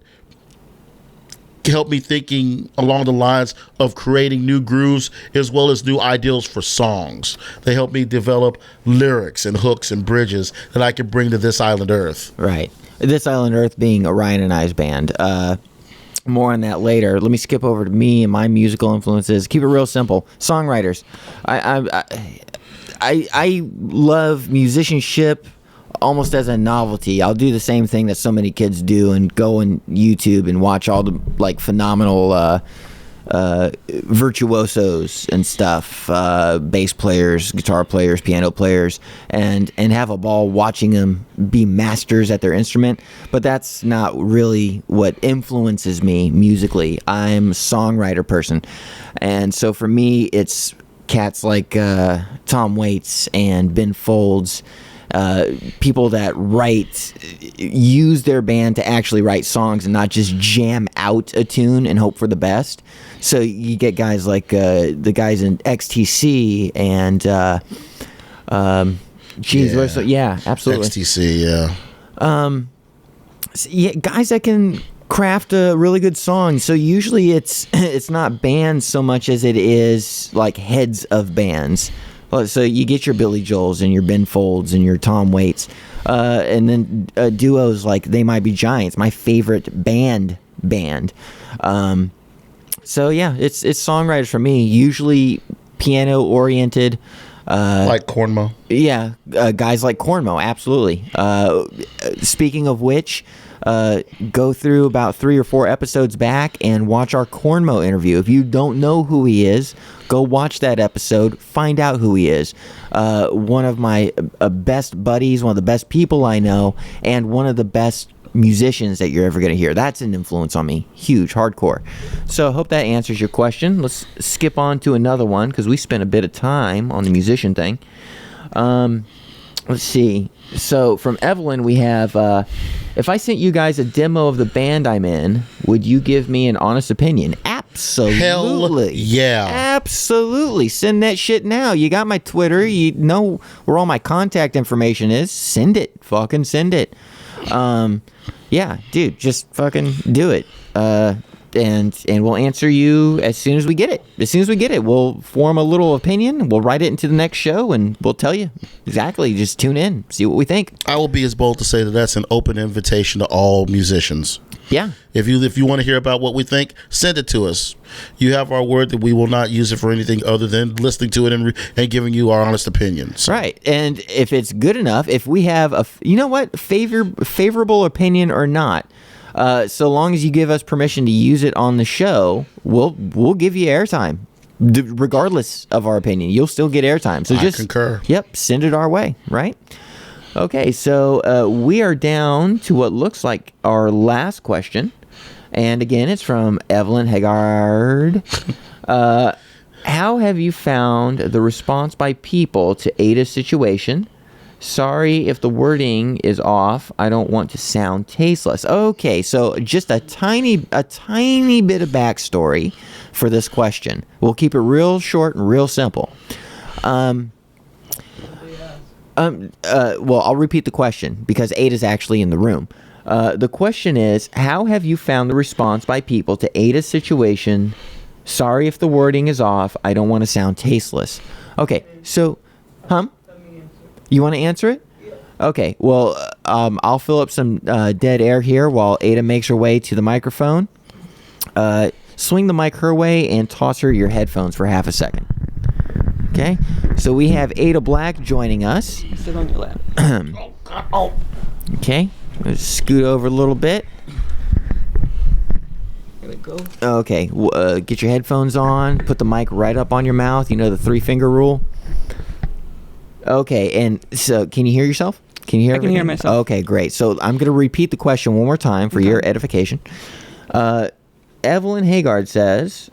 help me thinking along the lines of creating new grooves as well as new ideals for songs. They help me develop lyrics and hooks and bridges that I can bring to This Island Earth. Right. This Island Earth being Orion and I's band. More on that later. Let me skip over to me and my musical influences. Keep it real simple. Songwriters. I love musicianship almost as a novelty. I'll do the same thing that so many kids do and go on YouTube and watch all the like phenomenal virtuosos and stuff, bass players, guitar players, piano players, and have a ball watching them be masters at their instrument. But that's not really what influences me musically. I'm a songwriter person, and so for me, it's cats like Tom Waits and Ben Folds. People that use their band to actually write songs and not just jam out a tune and hope for the best. So you get guys like the guys in XTC and absolutely XTC, guys that can craft a really good song. So usually it's not bands so much as it is like heads of bands. So you get your Billy Joels and your Ben Folds and your Tom Waits, and then duos like They Might Be Giants, my favorite band. So yeah, it's songwriters for me, usually piano oriented. Like Cornmo. Yeah, guys like Cornmo, absolutely. Speaking of which, go through about 3 or 4 episodes back and watch our Cornmo interview. If you don't know who he is, go watch that episode, find out who he is. One of my best buddies, one of the best people I know, and one of the best musicians that you're ever going to hear. That's an influence on me. Huge, hardcore. So I hope that answers your question. Let's skip on to another one because we spent a bit of time on the musician thing. Let's see. So from Evelyn, we have, if I sent you guys a demo of the band I'm in, would you give me an honest opinion? Absolutely. Hell yeah. Absolutely. Send that shit now. You got my Twitter. You know where all my contact information is. Send it. Fucking send it. Yeah, dude, just fucking do it. And we'll answer you as soon as we get it. As soon as we get it, we'll form a little opinion. We'll write it into the next show, and we'll tell you exactly. Just tune in, see what we think. I will be as bold to say that that's an open invitation to all musicians. Yeah. If you want to hear about what we think, send it to us. You have our word that we will not use it for anything other than listening to it and giving you our honest opinions. Right. And if it's good enough, if we have favorable opinion or not, so long as you give us permission to use it on the show, we'll give you airtime. Regardless of our opinion, you'll still get airtime. So just concur. Yep, send it our way, right? Okay, so we are down to what looks like our last question. And again, it's from Evelyn Haggard. How have you found the response by people to Ada's situation? Sorry if the wording is off. I don't want to sound tasteless. Okay, so just a tiny bit of backstory for this question. We'll keep it real short and real simple. Well, I'll repeat the question because Ada's actually in the room. The question is, how have you found the response by people to Ada's situation? Sorry if the wording is off. I don't want to sound tasteless. Okay, so, you want to answer it? Yeah. Okay, well, I'll fill up some dead air here while Ada makes her way to the microphone. Swing the mic her way and toss her your headphones for half a second. Okay, so we have Ada Black joining us. Sit on your lap. Okay, let's scoot over a little bit. Here we go. Okay, get your headphones on. Put the mic right up on your mouth. You know the 3-finger rule. Okay, and so can you hear yourself? Can you hear? I can hear myself. Okay, great. So I'm going to repeat the question one more time for your edification. Evelyn Haggard says,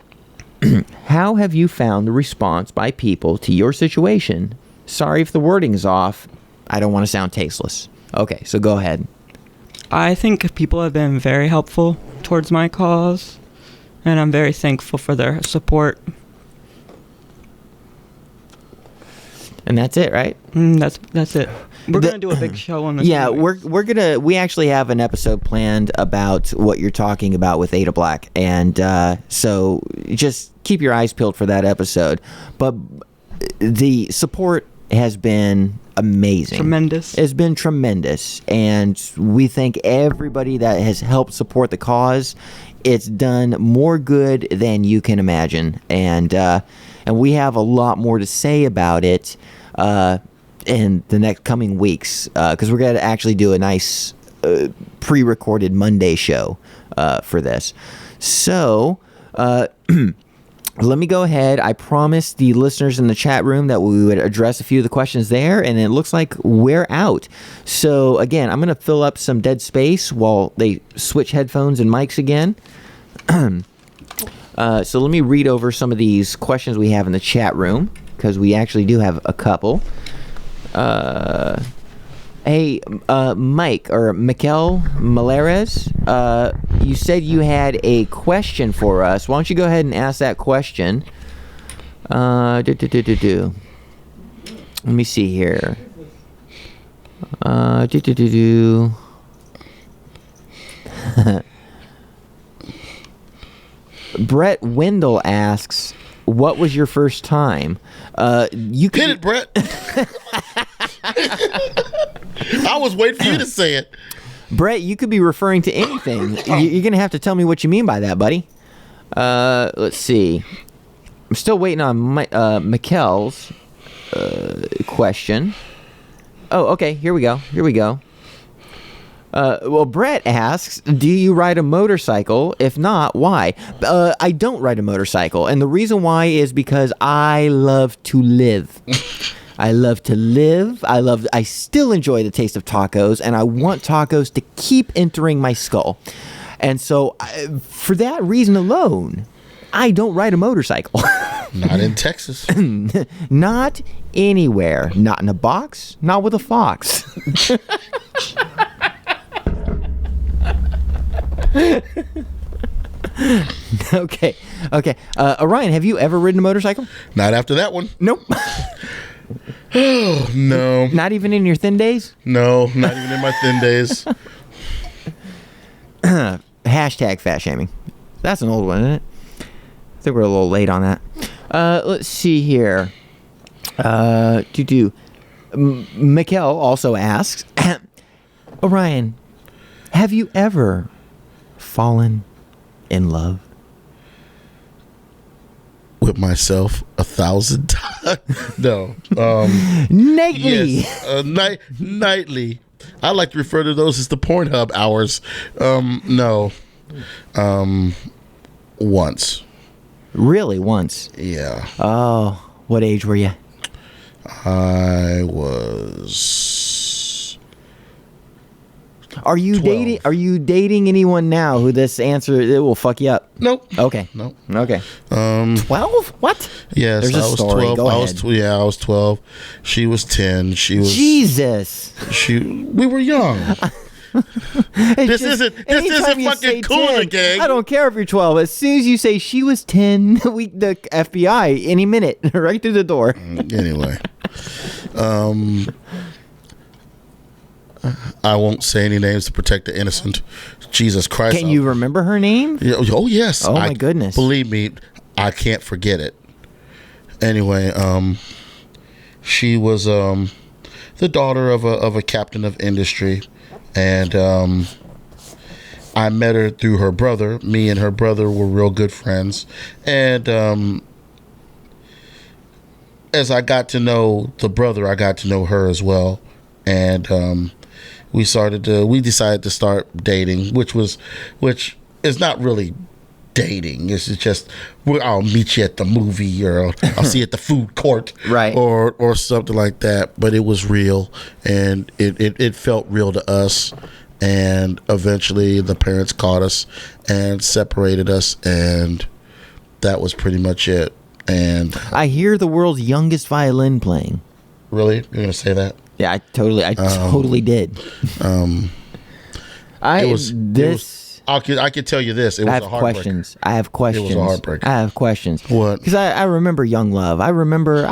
how have you found the response by people to your situation? Sorry if the wording is off. I don't want to sound tasteless. Okay, so go ahead. I think people have been very helpful towards my cause, and I'm very thankful for their support. And that's it, right? That's it. We're gonna do a big show on this. Yeah, anyways. we actually have an episode planned about what you're talking about with Ada Black, and so just keep your eyes peeled for that episode. But the support has been amazing. Tremendous. It's been tremendous, and we thank everybody that has helped support the cause. It's done more good than you can imagine, and we have a lot more to say about it in the next coming weeks, because we're going to actually do a nice pre-recorded Monday show for this. So let me go ahead. I promised the listeners in the chat room that we would address a few of the questions there, and it looks like we're out. So again, I'm going to fill up some dead space while they switch headphones and mics again. So let me read over some of these questions we have in the chat room, because we actually do have a couple. Hey, Mike, or Mikel Malares, you said you had a question for us. Why don't you go ahead and ask that question? Let me see here. Brett Wendell asks, what was your first time? You Hit it, Brett. I was waiting for you to say it. Brett, you could be referring to anything. You're going to have to tell me what you mean by that, buddy. Let's see. I'm still waiting on Mikel's question. Oh, okay. Here we go. Well, Brett asks, do you ride a motorcycle? If not, why? I don't ride a motorcycle. And the reason why is because I love to live. I love to live. I still enjoy the taste of tacos, and I want tacos to keep entering my skull. And so, for that reason alone, I don't ride a motorcycle. Not in Texas. Not anywhere. Not in a box. Not with a fox. Okay. Orion, have you ever ridden a motorcycle? Not after that one. Nope. Oh, no. Not even in your thin days? No, not even in my thin days. Hashtag fat shaming. That's an old one, isn't it? I think we're a little late on that. Let's see here. Mikel also asks, Orion, have you ever fallen in love? With myself 1,000 times. No. Nightly. Yes. Nightly. I like to refer to those as the Pornhub hours. No. Once. Really, once? Yeah. Oh, what age were you? I was. Are you 12. dating? Are you dating anyone now who this answer it will fuck you up? Nope. Okay. Nope. Okay. 12? What? Yes, There's a I was story. 12. Go I ahead. I was 12. She was 10. She was. Jesus. We were young. This isn't anytime you fucking say cool, 10, gang. I don't care if you're 12. As soon as you say she was 10, the FBI any minute right through the door. Anyway, I won't say any names to protect the innocent. Jesus Christ! Can you remember her name? Yeah, oh yes. Oh my goodness! Believe me, I can't forget it. Anyway, she was the daughter of a captain of industry, and I met her through her brother. Me and her brother were real good friends, and as I got to know the brother, I got to know her as well, and we decided to start dating, which is not really dating. It's just I'll meet you at the movie, or I'll see you at the food court, right, or something like that. But it was real, and it felt real to us. And eventually, the parents caught us and separated us, and that was pretty much it. And I hear the world's youngest violin playing. Really, you're gonna say that? Yeah, I totally did. I could tell you this. It was a heartbreaker. I have questions. It was a heartbreaker. I have questions. What? Because I remember young love. I remember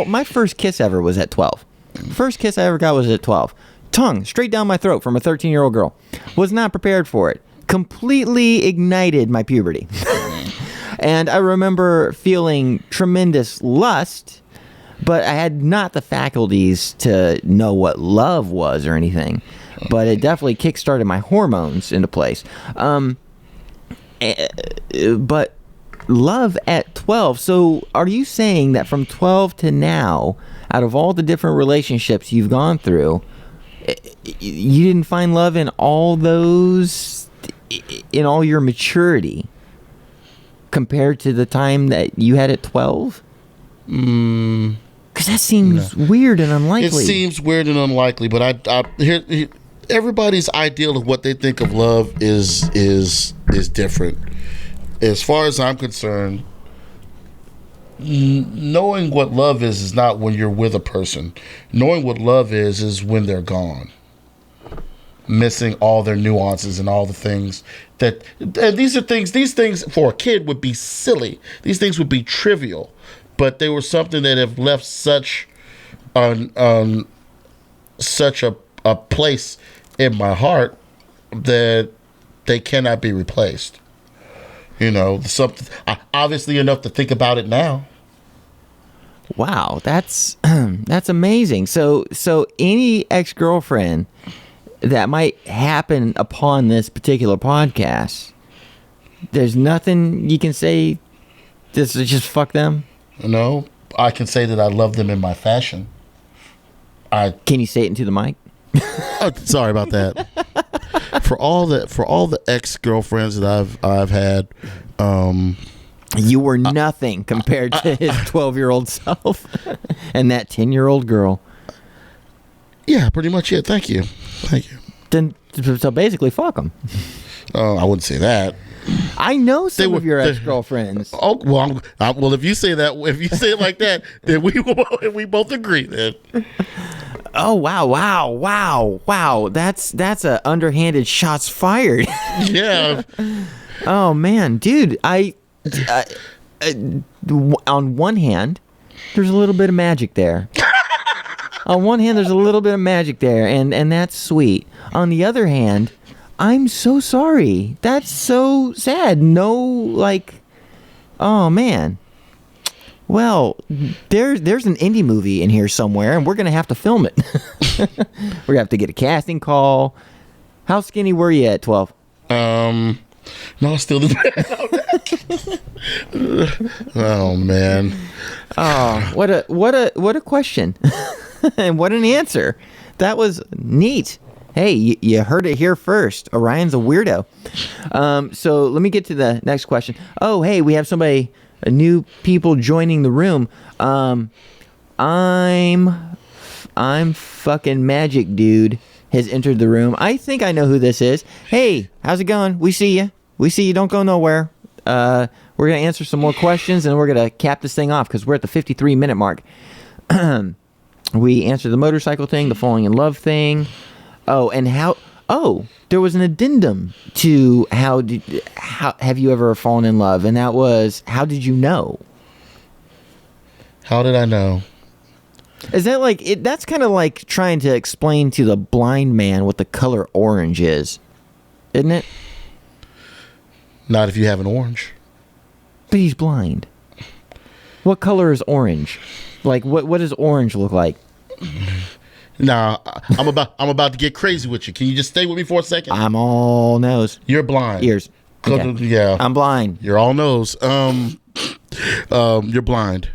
my first kiss ever was at 12. First kiss I ever got was at 12. Tongue straight down my throat from a 13-year-old girl. Was not prepared for it. Completely ignited my puberty. And I remember feeling tremendous lust, but I had not the faculties to know what love was or anything. But it definitely kickstarted my hormones into place. But love at 12. So are you saying that from 12 to now, out of all the different relationships you've gone through, you didn't find love in all those, in all your maturity compared to the time that you had at 12? Because that seems weird and unlikely. It seems weird and unlikely, but here everybody's ideal of what they think of love is different. As far as I'm concerned, knowing what love is not when you're with a person. Knowing what love is when they're gone. Missing all their nuances and all the things that these things for a kid would be silly. These things would be trivial, but they were something that have left such a place in my heart that they cannot be replaced. You know, something obviously enough to think about it now. Wow, that's amazing. So any ex-girlfriend that might happen upon this particular podcast, there's nothing you can say just fuck them? No, I can say that I love them in my fashion. Can you say it into the mic? Oh, sorry about that. For all the ex-girlfriends that I've had, you were nothing compared to his 12-year-old self and that 10-year-old girl. Yeah, pretty much it. Thank you. Then, so basically, fuck them. I wouldn't say that. I know some of your ex-girlfriends. Oh well, if you say it like that, then we both agree then. Oh wow! That's a underhanded shots fired. Yeah. Oh man, dude, I on one hand, there's a little bit of magic there. On one hand, there's a little bit of magic there, and that's sweet. On the other hand, I'm so sorry. That's so sad. No, oh man. Well, there's an indie movie in here somewhere, and we're gonna have to film it. We're gonna have to get a casting call. How skinny were you at 12? No, still the. Oh man. Oh, what a question, and what an answer. That was neat. Hey, you heard it here first. Orion's a weirdo. So let me get to the next question. Oh, hey, we have new people joining the room. I'm fucking magic dude has entered the room. I think I know who this is. Hey, how's it going? We see you. Don't go nowhere. We're gonna answer some more questions and we're gonna cap this thing off because we're at the 53-minute mark. We answered the motorcycle thing, the falling in love thing. Oh, and there was an addendum to how have you ever fallen in love? And that was, how did you know? How did I know? Is that that's kind of like trying to explain to the blind man what the color orange is, isn't it? Not if you have an orange. But he's blind. What color is orange? Like, what does orange look like? Nah, I'm about to get crazy with you. Can you just stay with me for a second? I'm all nose. You're blind. Ears. Okay. Yeah. I'm blind. You're all nose. You're blind.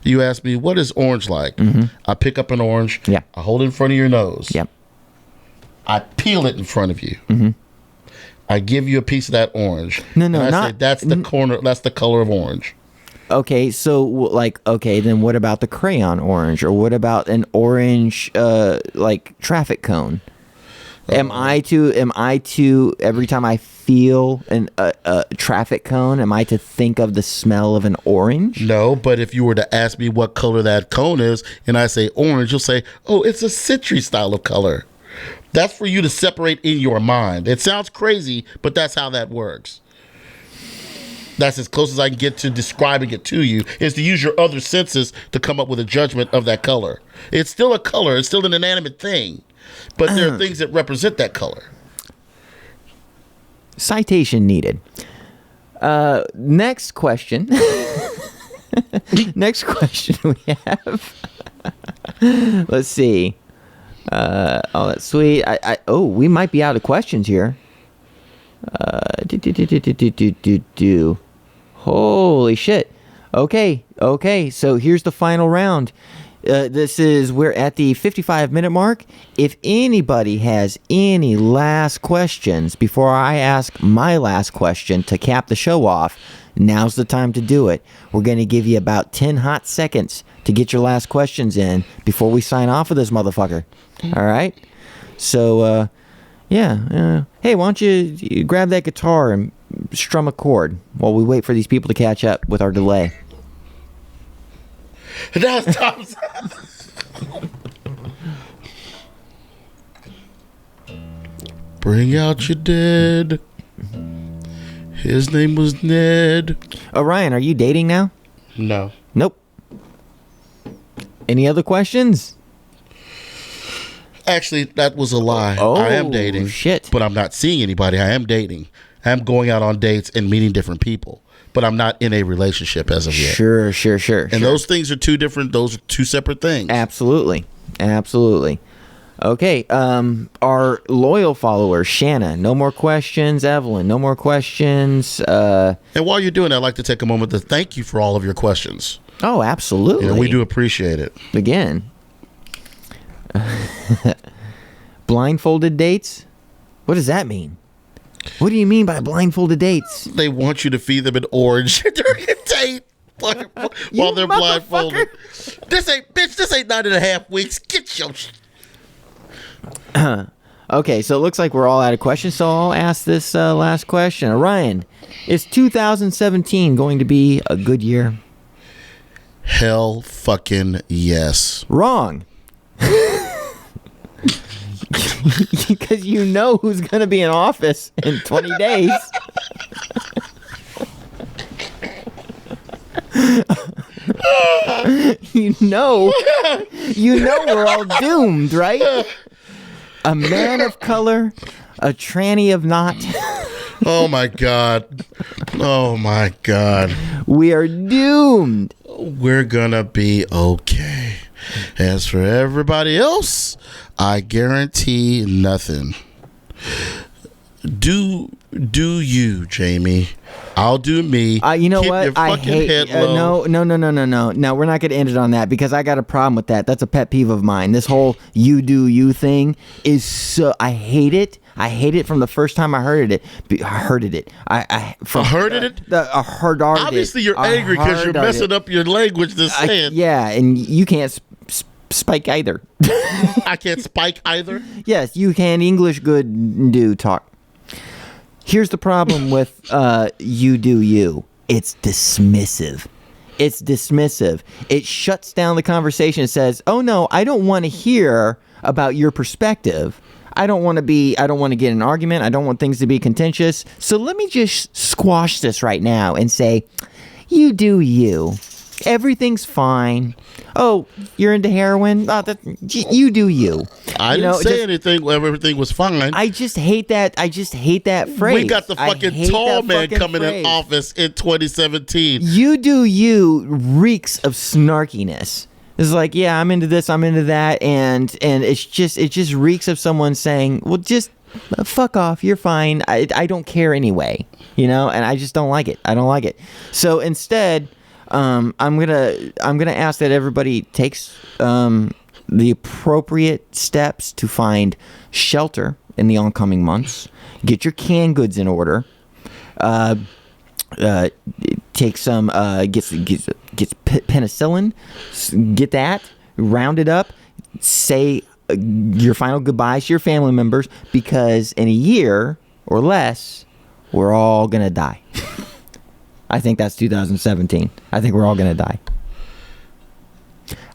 You ask me, what is orange like? Mm-hmm. I pick up an orange. Yeah. I hold it in front of your nose. Yep. I peel it in front of you. Mm-hmm. I give you a piece of that orange. No, and I not. say, that's the corner. That's the color of orange. Okay, so then what about the crayon orange, or what about an orange traffic cone? Am I to every time I feel a traffic cone, am I to think of the smell of an orange? No, but if you were to ask me what color that cone is, and I say orange, you'll say, "Oh, it's a citrus style of color." That's for you to separate in your mind. It sounds crazy, but that's how that works. That's as close as I can get to describing it to you, is to use your other senses to come up with a judgment of that color. It's still a color. It's still an inanimate thing. But there are things that represent that color. Citation needed. Next question. Next question we have. Let's see. Oh, that's sweet. We might be out of questions here. Holy shit. Okay. So here's the final round. We're at the 55-minute mark. If anybody has any last questions before I ask my last question to cap the show off, now's the time to do it. We're going to give you about 10 hot seconds to get your last questions in before we sign off with this motherfucker. All right? So, hey, why don't you grab that guitar and strum a chord while we wait for these people to catch up with our delay. That's Tom's. Bring out your dead. His name was Ned. Ryan, are you dating now? No. Nope. Any other questions? Actually, that was a lie. Oh, I am dating. Shit. But I'm not seeing anybody. I am dating. I'm going out on dates and meeting different people. But I'm not in a relationship as of yet. Sure. And those things are two different, those are two separate things. Absolutely. Okay, our loyal follower, Shanna, no more questions. Evelyn, no more questions. And while you're doing that, I'd like to take a moment to thank you for all of your questions. Oh, absolutely. We do appreciate it. Again. Blindfolded dates? What does that mean? What do you mean by blindfolded dates? They want you to feed them an orange during a date while they're blindfolded. This ain't 9.5 weeks. Get your Okay, so it looks like we're all out of questions, so I'll ask this last question. Ryan, is 2017 going to be a good year? Hell fucking yes. Wrong. Because you know who's going to be in office in 20 days. You know we're all doomed, right? A man of color, a tranny of not. Oh my God. We are doomed. We're gonna be okay. As for everybody else, I guarantee nothing. Do you, Jamie? I'll do me. You know Keep what? your I fucking hate. head low. No. No, we're not going to end it on that because I got a problem with that. That's a pet peeve of mine. This whole "you do you" thing is so. I hate it. I hate it from the first time I heard it. I heard it. I heard it. Obviously, you're angry because you're messing up your language. This saying. Yeah, and you can't spike either. I can't spike either. Yes, you can English good do talk. Here's the problem with you do you. It's dismissive. It shuts down the conversation and says, oh no, I don't want to hear about your perspective. I don't want to get in an argument. I don't want things to be contentious. So let me just squash this right now and say, you do you. Everything's fine. Oh, you're into heroin? You do you. I didn't say anything when everything was fine. I just hate that phrase. We got the fucking tall man coming in office in 2017. You do you reeks of snarkiness. It's like, yeah, I'm into this, I'm into that, and it just reeks of someone saying, well, just fuck off, you're fine. I don't care anyway, and I just don't like it. I don't like it. So instead, I'm gonna ask that everybody takes the appropriate steps to find shelter in the oncoming months. Get your canned goods in order. Take some get penicillin. Get that. Round it up. Say your final goodbyes to your family members because in a year or less, we're all gonna die. I think that's 2017. I think we're all going to die.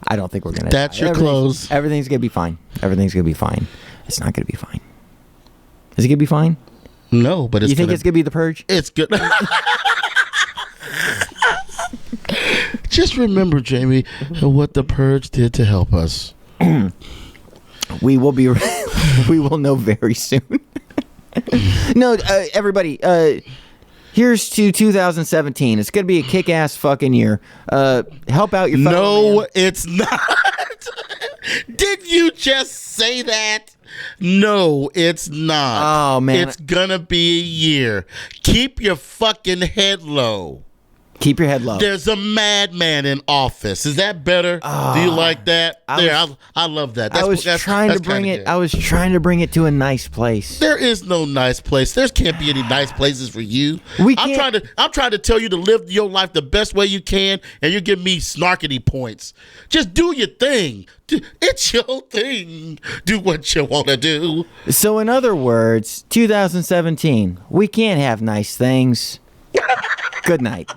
I don't think we're going to die. That's your close. Everything's going to be fine. It's not going to be fine. Is it going to be fine? No, but it's You think it's going to be The Purge? It's good. Just remember, Jamie, what The Purge did to help us. We will be. We will know very soon. No, everybody. Here's to 2017. It's gonna be a kick-ass fucking year. Help out your fellow man. It's not. Did you just say that? No, it's not. Oh, man. It's gonna be a year. Keep your fucking head low. Keep your head low. There's a madman in office. Is that better? Do you like that? I love that. I was trying to bring it. I was trying to bring it to a nice place. There is no nice place. There can't be any nice places for you. I'm trying to tell you to live your life the best way you can, and you give me snarkity points. Just do your thing. It's your thing. Do what you want to do. So, in other words, 2017, we can't have nice things. Good night.